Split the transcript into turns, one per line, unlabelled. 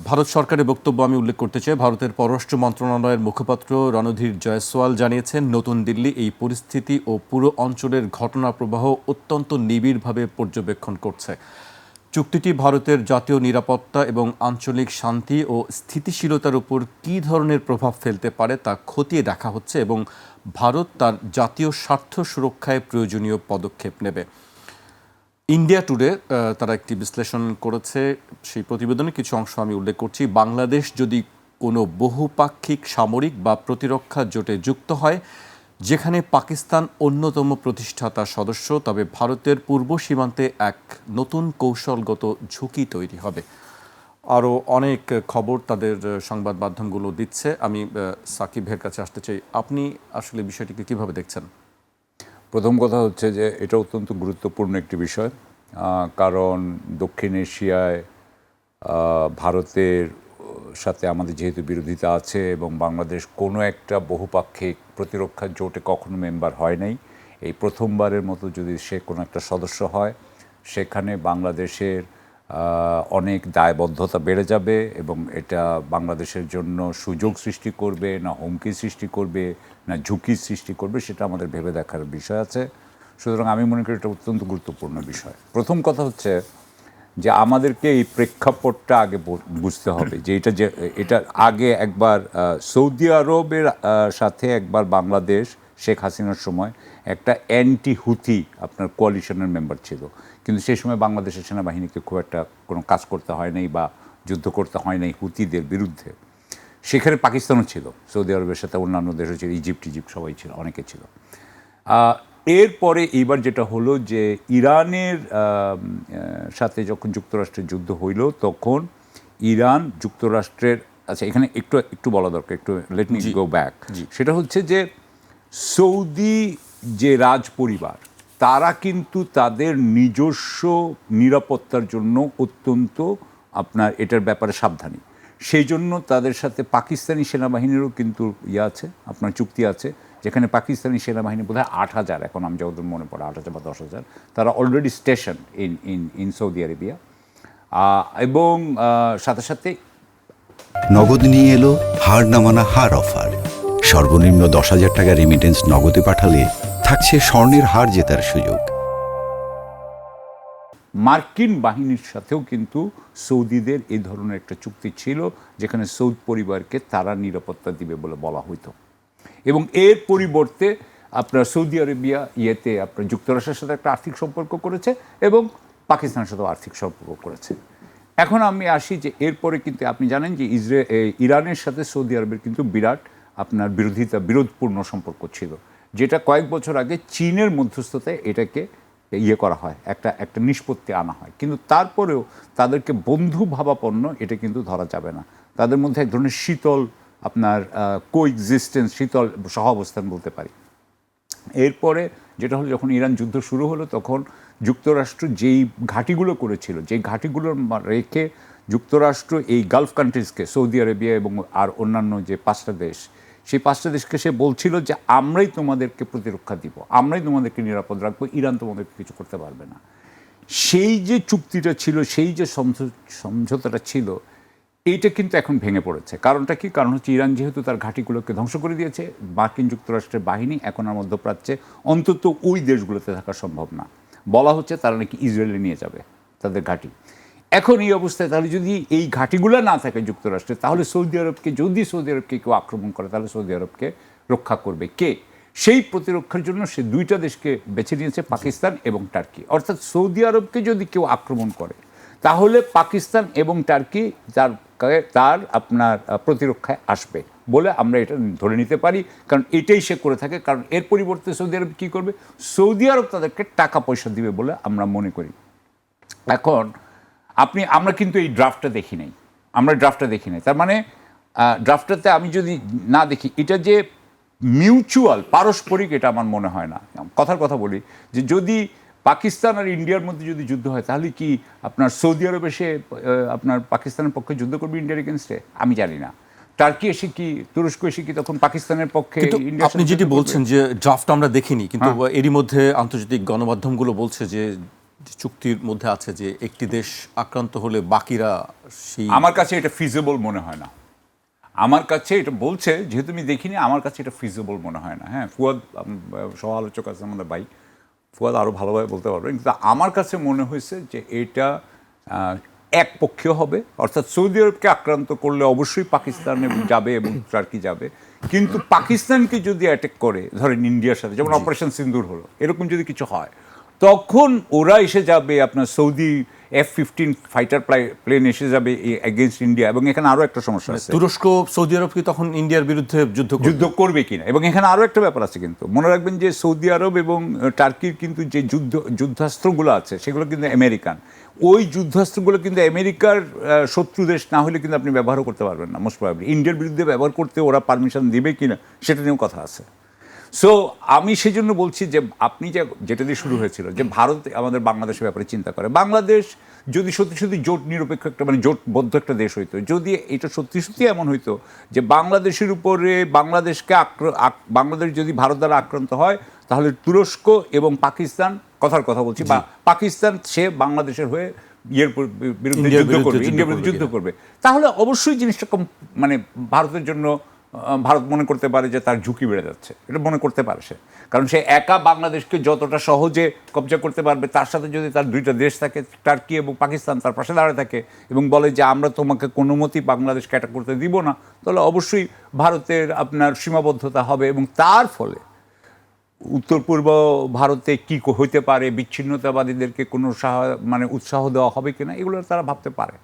ভারত সরকারের বক্তব্য আমি উল্লেখ করতে চাই। ভারতের পররাষ্ট্র মন্ত্রণালয়ের মুখপাত্র রণধীর জয়সওয়াল জানিয়েছেন, নতুন দিল্লি এই পরিস্থিতি ও পুরো অঞ্চলের ঘটনা প্রবাহ অত্যন্ত নিবিড়ভাবে পর্যবেক্ষণ করছে। চুক্তিটি ভারতের জাতীয় নিরাপত্তা এবং আঞ্চলিক শান্তি ও স্থিতিশীলতার উপর কী ধরনের প্রভাব ফেলতে পারে তা খতিয়ে দেখা হচ্ছে এবং ভারত তার জাতীয় স্বার্থ সুরক্ষায় প্রয়োজনীয় পদক্ষেপ নেবে। ইন্ডিয়া টুডে তারা একটি বিশ্লেষণ করেছে, সেই প্রতিবেদনে কিছু অংশ আমি উল্লেখ করছি। বাংলাদেশ যদি কোনো বহুপাক্ষিক সামরিক বা প্রতিরক্ষা জোটে যুক্ত হয় যেখানে পাকিস্তান অন্যতম প্রতিষ্ঠাতা সদস্য, তবে ভারতের পূর্ব সীমান্তে এক নতুন কৌশলগত ঝুঁকি তৈরি হবে। আরও অনেক খবর তাদের সংবাদ মাধ্যমগুলো দিচ্ছে। আমি সাকিবের কাছে আসতে চাই, আপনি আসলে বিষয়টিকে কিভাবে দেখছেন?
প্রথম কথা হচ্ছে যে এটা অত্যন্ত গুরুত্বপূর্ণ একটি বিষয়, কারণ দক্ষিণ এশিয়ায় ভারতের সাথে আমাদের যেহেতু বিরোধিতা আছে এবং বাংলাদেশ কোনো একটা বহুপাক্ষিক প্রতিরক্ষা জোটে কখনো মেম্বার হয় নাই, এই প্রথমবারের মতো যদি সে কোনো একটা সদস্য হয় সেখানে বাংলাদেশের অনেক দায়বদ্ধতা বেড়ে যাবে এবং এটা বাংলাদেশের জন্য সুযোগ সৃষ্টি করবে না হুমকি সৃষ্টি করবে না ঝুঁকির সৃষ্টি করবে সেটা আমাদের ভেবে দেখার বিষয় আছে। সুতরাং আমি মনে করি এটা অত্যন্ত গুরুত্বপূর্ণ বিষয়। প্রথম কথা হচ্ছে যে আমাদেরকে এই প্রেক্ষাপটটা আগে বুঝতে হবে যে এটা আগে একবার সৌদি আরবের সাথে একবার বাংলাদেশ শেখ হাসিনার সময় একটা অ্যান্টি হুথি আপনার কোয়ালিশনের মেম্বার ছিল, কিন্তু সেই সময় বাংলাদেশের সেনাবাহিনীকে খুব একটা কোনো কাজ করতে হয় নাই বা যুদ্ধ করতে হয় নাই হুথিদের বিরুদ্ধে। সেখানে পাকিস্তানও ছিল, সৌদি আরবের সাথে অন্যান্য দেশও ছিল, ইজিপ্ট সবাই ছিল, অনেকে ছিল। এরপরে এইবার যেটা হলো যে ইরানের সাথে যখন যুক্তরাষ্ট্রের যুদ্ধ হইল তখন ইরান যুক্তরাষ্ট্রের, আচ্ছা এখানে একটু বলা দরকার, একটু লেট মি গো ব্যাক। সেটা হচ্ছে যে সৌদি যে রাজ পরিবার তারা কিন্তু তাদের নিজস্ব নিরাপত্তার জন্য অত্যন্ত আপনার এটার ব্যাপারে সাবধানী। সেই জন্য তাদের সাথে পাকিস্তানি সেনাবাহিনীরও কিন্তু আছে, আপনার চুক্তি আছে, যেখানে পাকিস্তানি সেনাবাহিনী বোধহয় 8,000, এখন আমি যতদূর মনে পড়ে 8,000 বা 10,000, তারা already station in Saudi Arabia. এবং সাথে সাথে
নগদ নিয়ে এলো হার না মানা হার অফার। সর্বনিম্ন 10,000 টাকা রেমিটেন্স নগদে পাঠালে থাকছে স্বর্ণের হার জেতার সুযোগ।
মার্কিন বাহিনীর সাথেও কিন্তু সৌদিদের এই ধরনের একটা চুক্তি ছিল, যেখানে সৌদ পরিবারকে তারা নিরাপত্তা দিবে বলে বলা হইতো। এবং এর পরিবর্তে আপনার সৌদি আরবিয়া আপনার যুক্তরাষ্ট্রের সাথে একটা আর্থিক সম্পর্ক করেছে এবং পাকিস্তানের সাথেও আর্থিক সম্পর্ক করেছে। এখন আমি আসি যে এরপরে কিন্তু আপনি জানেন যে ইরানের সাথে সৌদি আরবের কিন্তু বিরাট আপনার বিরোধপূর্ণ সম্পর্ক ছিল, যেটা কয়েক বছর আগে চীনের মধ্যস্থতায় এটাকে করা হয়, একটা নিষ্পত্তি আনা হয়। কিন্তু তারপরেও তাদেরকে বন্ধু ভাবাপন্ন এটা কিন্তু ধরা যাবে না। তাদের মধ্যে এক ধরনের শীতল আপনার কোএক্সিস্টেন্স, শীতল সহাবস্থান বলতে পারি। এরপরে যেটা হলো, যখন ইরান যুদ্ধ শুরু হলো তখন যুক্তরাষ্ট্র যেই ঘাঁটিগুলো করেছিল, যেই ঘাঁটিগুলোর রেখে যুক্তরাষ্ট্র এই গালফ কান্ট্রিজকে, সৌদি আরবিয়া এবং আর অন্যান্য যে 5টা দেশ, সেই 5টা দেশকে সে বলছিল যে আমরাই তোমাদেরকে প্রতিরক্ষা দিব, আমরাই তোমাদেরকে নিরাপদ রাখবো, ইরান তোমাদেরকে কিছু করতে পারবে না। সেই যে চুক্তিটা ছিল, সেই যে সমঝোতাটা ছিল, এইটা কিন্তু এখন ভেঙে পড়েছে। কারণটা কি? কারণ হচ্ছে ইরান যেহেতু তার ঘাঁটিগুলোকে ধ্বংস করে দিয়েছে, মার্কিন যুক্তরাষ্ট্রের বাহিনী এখন আর মধ্যপ্রাচ্যে অন্তত ওই দেশগুলোতে থাকা সম্ভব না। বলা হচ্ছে তারা নাকি ইসরায়েলে নিয়ে যাবে তাদের ঘাঁটি। এখন এই অবস্থায় তাহলে যদি এই ঘাঁটিগুলো না থাকে যুক্তরাষ্ট্রে, তাহলে সৌদি আরবকে কেউ আক্রমণ করে, তাহলে সৌদি আরবকে রক্ষা করবে কে? সেই প্রতিরক্ষার জন্য সে 2টা দেশকে বেছে নিয়েছে, পাকিস্তান এবং টার্কি। অর্থাৎ সৌদি আরবকে যদি কেউ আক্রমণ করে তাহলে পাকিস্তান এবং টার্কি তার আপনার প্রতিরক্ষায় আসবে বলে আমরা এটা ধরে নিতে পারি, কারণ এটাই সে করে থাকে। কারণ এর পরিবর্তে সৌদি আরব কী করবে? সৌদি আরব তাদেরকে টাকা পয়সা দিবে বলে আমরা মনে করি। এখন আমরা কিন্তু এই ড্রাফটটা দেখি নাই, তার মানে ড্রাফটটাতে আমি যদি না দেখি, এটা যে মিউচুয়াল পারস্পরিক, এটা আমার মনে হয় না। কথার কথা বলি যে যদি পাকিস্তান আর ইন্ডিয়ার মধ্যে যদি যুদ্ধ হয়, তাহলে কি আপনার সৌদি আরব এসে আপনার পাকিস্তানের পক্ষে যুদ্ধ করবে ইন্ডিয়ার এগেনস্টে? আমি জানি না। টার্কি এসে কি, তুরস্ক এসে কি তখন পাকিস্তানের পক্ষে?
আপনি যেটি বলছেন যে ড্রাফট আমরা দেখিনি, কিন্তু এরই মধ্যে আন্তর্জাতিক গণমাধ্যমগুলো বলছে যে যে চুক্তির মধ্যে আছে যে একটি দেশ আক্রান্ত হলে বাকিরা সেই
আমার কাছে এটা ফিজিবল মনে হয় না। আমার কাছে এটা বলছে, যেহেতু আমি দেখিনি, আমার কাছে এটা ফিজিবল মনে হয় না। হ্যাঁ, ফুয়াদ সহ আলোচক আছে আমাদের ভাই, ফুয়াদ আরও ভালোভাবে বলতে পারবেন, কিন্তু আমার কাছে মনে হয়েছে যে এটা একপক্ষীয় হবে, অর্থাৎ সৌদি আরবকে আক্রান্ত করলে অবশ্যই পাকিস্তানে যাবে এবং টার্কি যাবে, কিন্তু পাকিস্তানকে যদি অ্যাটাক করে, ধরেন ইন্ডিয়ার সাথে যেমন অপারেশন সিন্দুর হলো, এরকম যদি কিছু হয়, তখন ওরা এসে যাবে, আপনার সৌদি F-15 ফাইটার প্লেন এসে যাবে এগেনস্ট ইন্ডিয়া। এবং এখানে আরও একটা সমস্যা আছে,
তুরস্ক সৌদি আরব কি তখন ইন্ডিয়ার বিরুদ্ধে
যুদ্ধ করবে কিনা। এবং এখানে আরও একটা ব্যাপার আছে, কিন্তু মনে রাখবেন যে সৌদি আরব এবং টার্কির কিন্তু যে যুদ্ধাস্ত্রগুলো আছে সেগুলো কিন্তু আমেরিকান। ওই যুদ্ধাস্ত্রগুলো কিন্তু আমেরিকার শত্রু দেশ না হলে কিন্তু আপনি ব্যবহারও করতে পারবেন না মোস্ট প্রবাবলি। ইন্ডিয়ার বিরুদ্ধে ব্যবহার করতে ওরা পারমিশন দিবে কিনা সেটা নিয়েও কথা আছে। সো আমি সেই জন্য বলছি যে আপনি যেটা দিয়ে শুরু হয়েছিল যে ভারত আমাদের বাংলাদেশের ব্যাপারে চিন্তা করে, বাংলাদেশ যদি সত্যি সত্যি জোট নিরপেক্ষ একটা মানে জোটবদ্ধ একটা দেশ হইতো, যদি এটা সত্যি সত্যি এমন হইতো যে বাংলাদেশের উপরে বাংলাদেশ যদি ভারত দ্বারা আক্রান্ত হয়, তাহলে তুরস্ক এবং পাকিস্তান, কথার কথা বলছি, বা পাকিস্তান সে বাংলাদেশের হয়ে বিরুদ্ধে যুদ্ধ করবে, ইন্ডিয়ার বিরুদ্ধে যুদ্ধ করবে, তাহলে অবশ্যই জিনিসটা মানে ভারতের জন্য ভারত মনে করতে পারে যে তার ঝুঁকি বেড়ে যাচ্ছে, এটা মনে করতে পারে সে। কারণ সে একা বাংলাদেশকে যতটা সহজে কবজা করতে পারবে, তার সাথে যদি তার দুইটা দেশ থাকে, টার্কি এবং পাকিস্তান, তার পাশে দাঁড়ায় থাকে এবং বলে যে আমরা তোমাকে কোনো মতেই বাংলাদেশকে অ্যাটাক করতে দিব না, তাহলে অবশ্যই ভারতের আপনার সীমাবদ্ধতা হবে। এবং তার ফলে উত্তর পূর্ব ভারতে কি হইতে পারে, বিচ্ছিন্নতাবাদীদেরকে কোনো মানে উৎসাহ দেওয়া হবে কিনা, এগুলো তারা ভাবতে পারে।